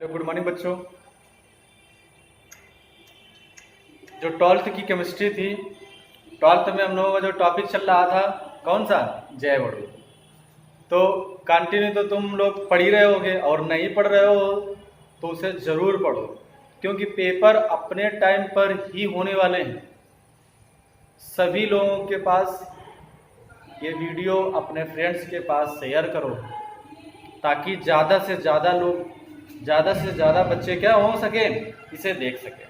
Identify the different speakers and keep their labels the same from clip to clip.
Speaker 1: तो good morning बच्चों। जो 12th की केमिस्ट्री थी, 12th में हम लोगों का जो टॉपिक चल रहा था कौन सा, जैव अणु। तो कंटिन्यू तो तुम लोग पढ़ ही रहे होगे, और नहीं पढ़ रहे हो तो उसे ज़रूर पढ़ो, क्योंकि पेपर अपने टाइम पर ही होने वाले हैं। सभी लोगों के पास ये वीडियो अपने फ्रेंड्स के पास शेयर करो, ताकि ज़्यादा से ज़्यादा लोग, ज़्यादा से ज़्यादा बच्चे क्या हो सके, इसे देख सके।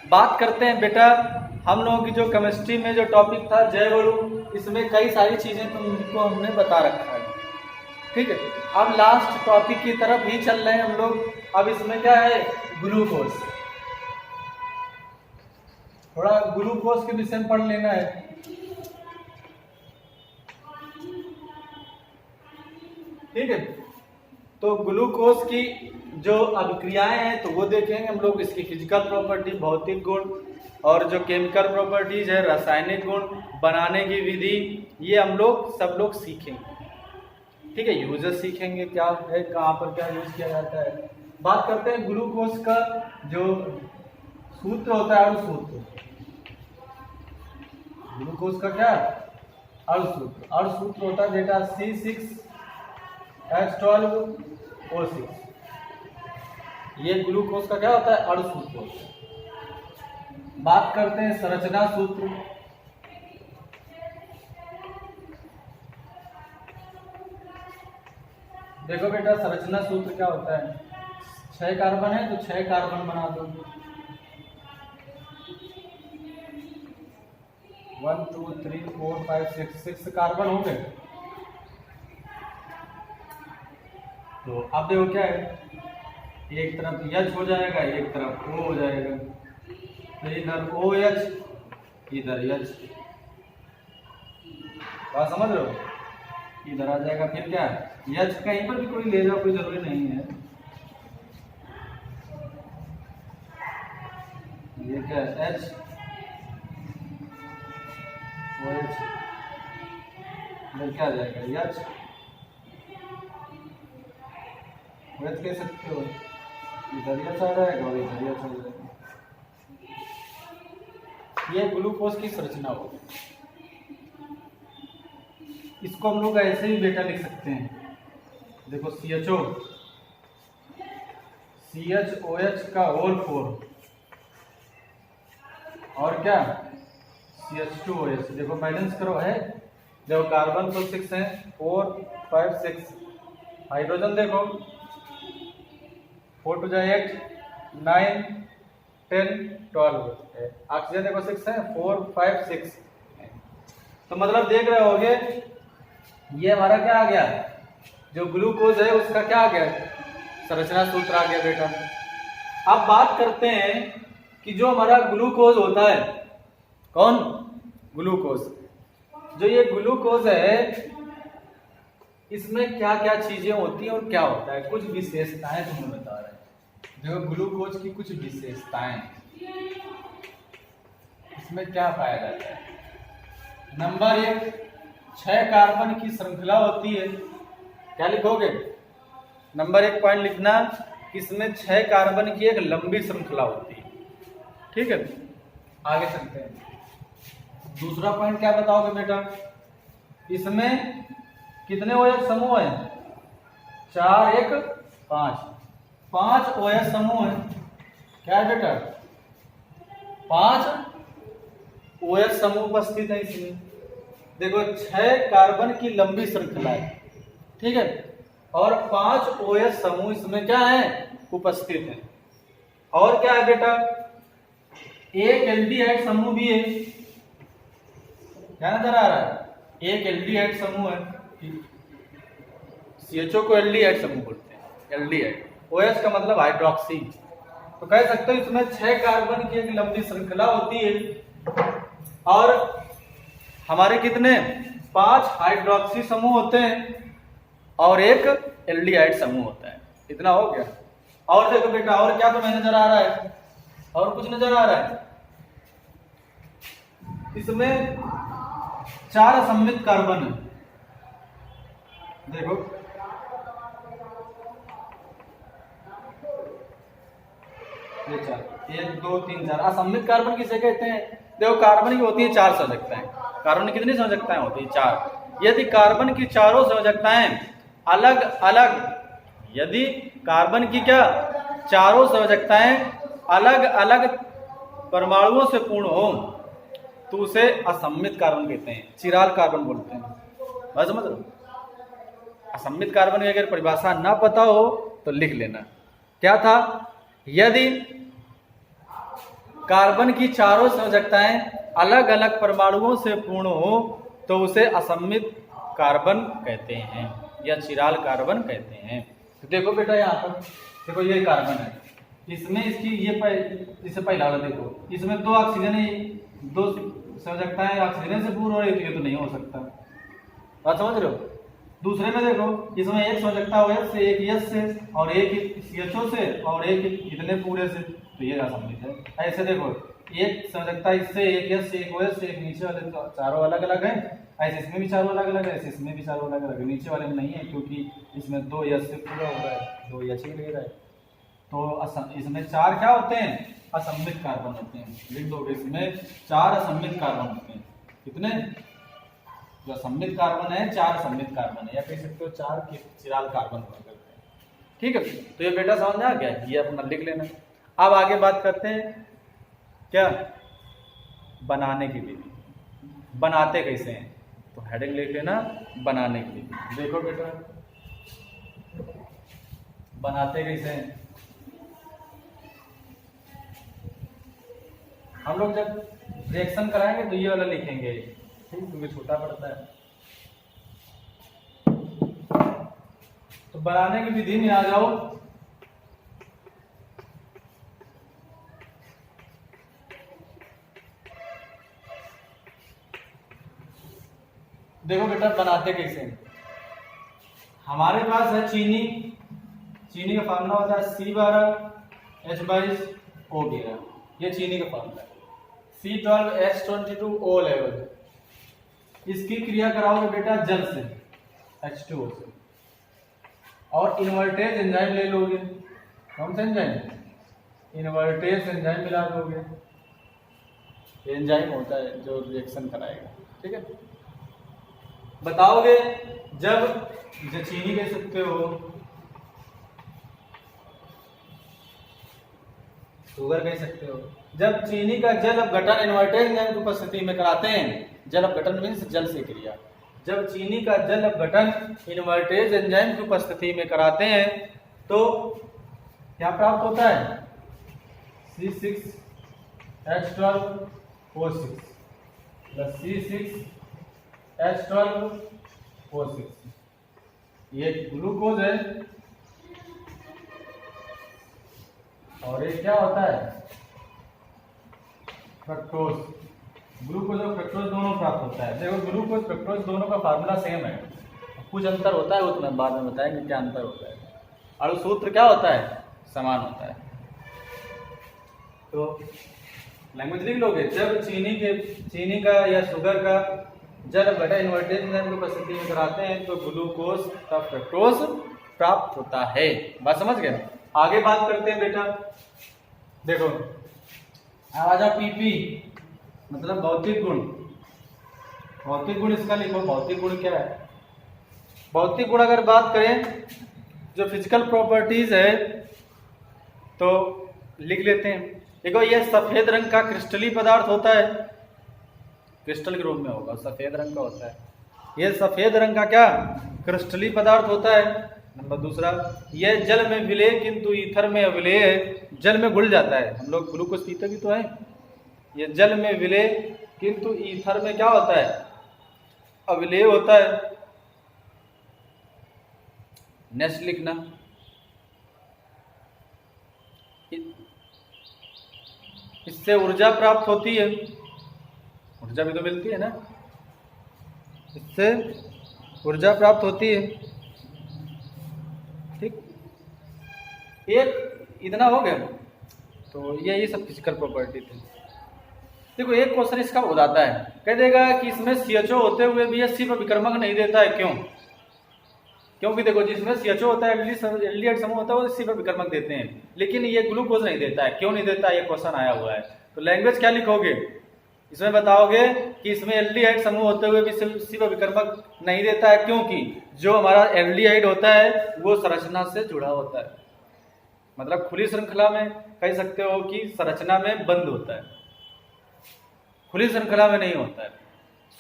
Speaker 1: बात करते हैं बेटा, हम लोगों की जो केमिस्ट्री में जो टॉपिक था जैव अणु, इसमें कई सारी चीज़ें तुमको हमने बता रखा है, ठीक है। अब लास्ट टॉपिक की तरफ ही चल रहे हैं हम लोग। अब इसमें क्या है, ग्लूकोज। थोड़ा ग्लूकोज के विषय में पढ़ लेना है, ठीक है। तो ग्लूकोज की जो अभिक्रियाएं हैं तो वो देखेंगे हम लोग, इसकी फिजिकल प्रॉपर्टी, भौतिक गुण, और जो केमिकल प्रॉपर्टीज है, रासायनिक गुण, बनाने की विधि, ये हम लोग सब लोग सीखेंगे, ठीक है। यूजेस सीखेंगे, क्या है, कहाँ पर क्या यूज किया जाता है। बात करते हैं ग्लूकोज का जो सूत्र होता है, अणुसूत्र। ग्लूकोज का क्या अणुसूत्र, अणुसूत्र होता है बेटा C6H12O6। ये ग्लूकोज का क्या होता है, अणुसूत्र होता है। बात करते हैं संरचना सूत्र। देखो बेटा, संरचना सूत्र क्या होता है, 6 कार्बन है तो 6 कार्बन बना दो, 1 2 3 4 5 6 कार्बन हो गए। तो अब देखो क्या है, एक तरफ H हो जाएगा, एक तरफ O हो जाएगा, तो इधर OH, इधर H। बात समझ रहे हो, इधर आ जाएगा। फिर क्या है, H कहीं पर भी कोई ले जाओ, कोई जरूरी नहीं है। ये क्या है, H OH, इधर क्या आ जाएगा, H OH कह सकते हो, इधर H आ जाएगा और इधर H आ जाएगा। ये ग्लूकोज की संरचना होगी। इसको हम लोग ऐसे ही बेटा लिख सकते हैं, देखो CHO, CHOH का होल 4, और क्या CH2OH। देखो बैलेंस करो, है जब कार्बन तो 6 है, 4 5 6, हाइड्रोजन देखो 4 to 8 9 10 12, ऑक्सीजन देखो 6 है, 4 5 6। तो मतलब देख रहे होगे, ये हमारा क्या आ गया, जो ग्लूकोज है उसका क्या आ गया, संरचना सूत्र आ गया बेटा। अब बात करते हैं कि जो हमारा ग्लूकोज होता है, कौन, ग्लूकोज, जो ये ग्लूकोज है, इसमें क्या क्या चीजें होती हैं और क्या होता है, कुछ विशेषताएं तुम्हें बता रहे हैं। देखो ग्लूकोज की कुछ विशेषताएं, इसमें क्या पाया जाता है। नंबर 1, 6 कार्बन की श्रृंखला होती है। क्या लिखोगे, नंबर 1 पॉइंट लिखना, इसमें 6 कार्बन की एक लंबी श्रृंखला होती है, ठीक है। आगे चलते हैं, दूसरा पॉइंट क्या बताओगे बेटा, इसमें कितने OH समूह हैं, 4 1 5, 5 OH समूह है। क्या है बेटा, 5 OH समूह उपस्थित है इसमें। देखो 6 कार्बन की लंबी श्रृंखला है, ठीक है, और 5 OH समूह इसमें क्या है, उपस्थित है। और क्या है बेटा, एक एल्डिहाइड समूह भी है। क्या नजर आ रहा है, एक एल्डिहाइड समूह है। CHO को एल्डिहाइड समूह बोलते हैं, एल्डिहाइड। OH का मतलब हाइड्रोक्सी। तो कह सकते हो इसमें 6 कार्बन की एक लंबी श्रृंखला होती है, और हमारे कितने, 5 हाइड्रोक्सी समूह होते हैं और एक एल्डिहाइड समूह होता है। इतना हो गया। और देखो बेटा, और क्या तुम्हें नजर आ रहा है, और कुछ नजर आ रहा है, इसमें 4 असममित कार्बन है। देखो ये 4, 1 2 3 4। असममित कार्बन किसे कहते हैं? देखो कार्बन की होती है 4 संयोजकताएं। कार्बन की कितनी संयोजकताएं होती है? 4। यदि कार्बन की चारों संयोजकताएं अलग अलग, यदि कार्बन की क्या चारों संयोजकताएं अलग अलग परमाणुओं से पूर्ण हो तो उसे असममित कार्बन कहते हैं, चिराल कार्बन बोलते हैं। बात समझ लो। असममित कार्बन की अगर परिभाषा ना पता हो तो लिख लेना। क्या था? यदि कार्बन की चारों संयोजकताएं अलग अलग परमाणुओं से पूर्ण हो तो उसे असममित कार्बन कहते हैं या चिराल कार्बन कहते हैं। तो देखो बेटा यहाँ पर देखो ये कार्बन है, इसमें इसकी इससे पहला वाला देखो, इसमें 2 ऑक्सीजन है, 2 संयोजकताएं ऑक्सीजन से पूर्ण हो रही थी, ये तो नहीं हो सकता। बात समझ रहे हो? दूसरे में देखो, इसमें एक संयोजकता OH से, एक H से और एक CHO से और एक इतने पूरे से, तो ये असममित है। ऐसे देखो, एक संयोजकता इससे, एक H से, एक OH से, एक नीचे वाले, तो चारों अलग अलग हैं। ऐसे इसमें भी चारों अलग अलग है, ऐसे इसमें भी चारों अलग अलग है। नीचे वाले में नहीं है क्योंकि इसमें 2 H से पूरा हो रहा है, 2 H ही ले रहा है। तो इसमें 4 क्या होते हैं? असममित कार्बन होते हैं। लिख दोगे, इसमें 4 असममित कार्बन होते हैं। कितने? जो असममित कार्बन है 4 असममित कार्बन है, या कह सकते हो 4 चिराल कार्बन हुआ करते हैं। ठीक है, तो ये बेटा समझ में आ गया, ये अपना लिख लेना। अब आगे बात करते हैं क्या? बनाने की विधि। बनाते कैसे हैं? तो हेडिंग लिख लेना, बनाने की विधि। देखो बेटा, बनाते कैसे हैं? हम लोग जब रिएक्शन कराएंगे तो ये वाला लिखेंगे, ठीक, क्योंकि छोटा पड़ता है। तो बनाने की विधि में आ जाओ। देखो बेटा, बनाते कैसे हैं? हमारे पास है चीनी। चीनी का फार्मूला होता है C12H22O13। ये चीनी का फार्मूला है। C12H22O11। इसकी क्रिया कराओगे बेटा जल से, H2O से, और इन्वर्टेज एंजाइम ले लोगे। कौन सा एंजाइम? इन्वर्टेज एंजाइम मिला दोगे। एंजाइम होता है जो रिएक्शन कराएगा। ठीक है, बताओगे जब चीनी कह सकते हो, शुगर कह सकते हो। जब चीनी का जल अपघटन इन्वर्टेज एंजाइम की उपस्थिति में कराते हैं, जल अपघटन मीन्स जल से क्रिया, जब चीनी का जल अपघटन इन्वर्टेज एंजाइम की उपस्थिति में कराते हैं तो क्या प्राप्त होता है? C6H12O6 plus C6H12O6। ये ग्लूकोज है और ये क्या होता है? फ्रक्टोज। ग्लूकोज और फ्रक्टोज दोनों प्राप्त होता है। देखो, ग्लूकोज फ्रक्टोज दोनों का फार्मूला सेम है, कुछ अंतर होता है, वो तुम्हें बाद में बताएंगे क्या अंतर होता है। और सूत्र क्या होता है? समान होता है। तो लैंग्वेज लिख लोगे, जब चीनी का या शुगर का जल अपघटन इन्वर्टेज एंजाइम की उपस्थिति में कराते हैं तो ग्लूकोज का फ्रक्टोज प्राप्त होता है। बात समझ गए? आगे बात करते हैं बेटा। देखो, आ जाओ PP मतलब भौतिक गुण। भौतिक गुण इसका लिखो। भौतिक गुण क्या है? भौतिक गुण अगर बात करें जो फिजिकल प्रॉपर्टीज है तो लिख लेते हैं। देखो, यह सफेद रंग का क्रिस्टली पदार्थ होता है, क्रिस्टल के रूप में होगा, सफेद रंग का होता है। यह सफेद रंग का क्या? क्रिस्टली पदार्थ होता है। नंबर दूसरा, यह जल में विलेय किंतु ईथर में अविलेय है, जल में घुल जाता है। हम लोग ग्लूकोज पीते भी तो है। यह जल में विलेय किंतु ईथर में क्या होता है? अविलेय होता है। नेक्स्ट लिखना, इससे ऊर्जा प्राप्त होती है। ऊर्जा भी तो मिलती है ना, इससे ऊर्जा प्राप्त होती है। ठीक, एक इतना हो गया। तो ये सब फिजिकल प्रॉपर्टी थी। देखो, एक क्वेश्चन इसका हो जाता है, कह देगा कि इसमें CHO होते हुए भी C पर विक्रमक नहीं देता है, क्यों? क्योंकि देखो जिसमें CHO होता है, एल्डिहाइड समूह होता है, वो इसी पर विकर्मक देते हैं, लेकिन ये ग्लूकोज नहीं देता है। क्यों नहीं देता है, ये क्वेश्चन आया हुआ है। तो लैंग्वेज क्या लिखोगे, इसमें बताओगे कि इसमें एल्डिहाइड समूह होते हुए भी इसी पर विकर्मक नहीं देता है, क्योंकि जो हमारा एल्डिहाइड होता है वो संरचना से जुड़ा होता है, मतलब खुली श्रृंखला में कह सकते हो कि संरचना में बंद होता है, खुली श्रृंखला में नहीं होता है,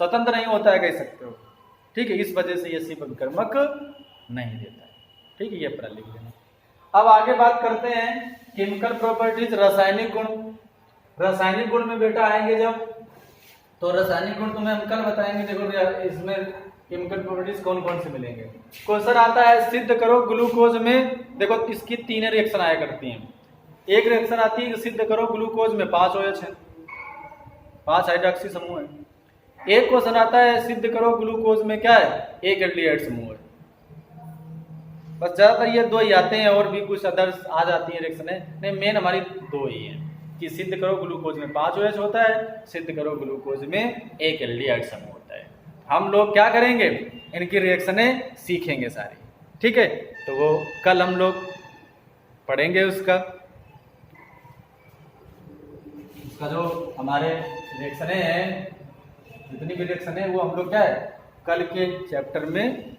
Speaker 1: स्वतंत्र नहीं होता है कह सकते हो। ठीक है, इस वजह से ये इसी पर विकर्मक नहीं देता है। ठीक है, ये अपना लिख लेना। अब आगे बात करते हैं केमिकल प्रॉपर्टीज, रासायनिक गुण। रासायनिक गुण में बेटा आएंगे जब, तो रासायनिक गुण तुम्हें हम कल बताएंगे। देखो इसमें केमिकल प्रॉपर्टीज कौन कौन से मिलेंगे। क्वेश्चन आता है सिद्ध करो ग्लूकोज में, देखो इसकी 3 रिएक्शन आया करती हैं। एक रिएक्शन आती है कि सिद्ध करो ग्लूकोज में 5 OH है, 5 हाइड्रोक्सी समूह है। एक क्वेश्चन आता है सिद्ध करो ग्लूकोज में क्या है, 1 एल्डिहाइड समूह है। बस ज्यादातर ये 2 ही आते हैं, और भी कुछ अदर्स आ जाती है रिएक्शनें, नहीं मेन हमारी 2 ही है कि सिद्ध करो ग्लूकोज में 5 OH होता है, सिद्ध करो ग्लूकोज में 1 एल्डिहाइड समूह होता है। हम लोग क्या करेंगे, इनकी रिएक्शनें सीखेंगे सारी। ठीक है, तो वो कल हम लोग पढ़ेंगे उसका जो हमारे रिएक्शनें हैं, जितनी भी रिएक्शन है वो हम लोग क्या है कल के चैप्टर में,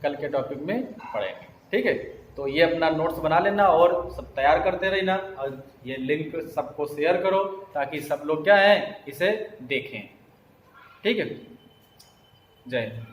Speaker 1: कल के टॉपिक में पढ़ेंगे। ठीक है, तो ये अपना नोट्स बना लेना और सब तैयार करते रहना, और ये लिंक सबको शेयर करो ताकि सब लोग क्या है इसे देखें। ठीक है, जय हिंद।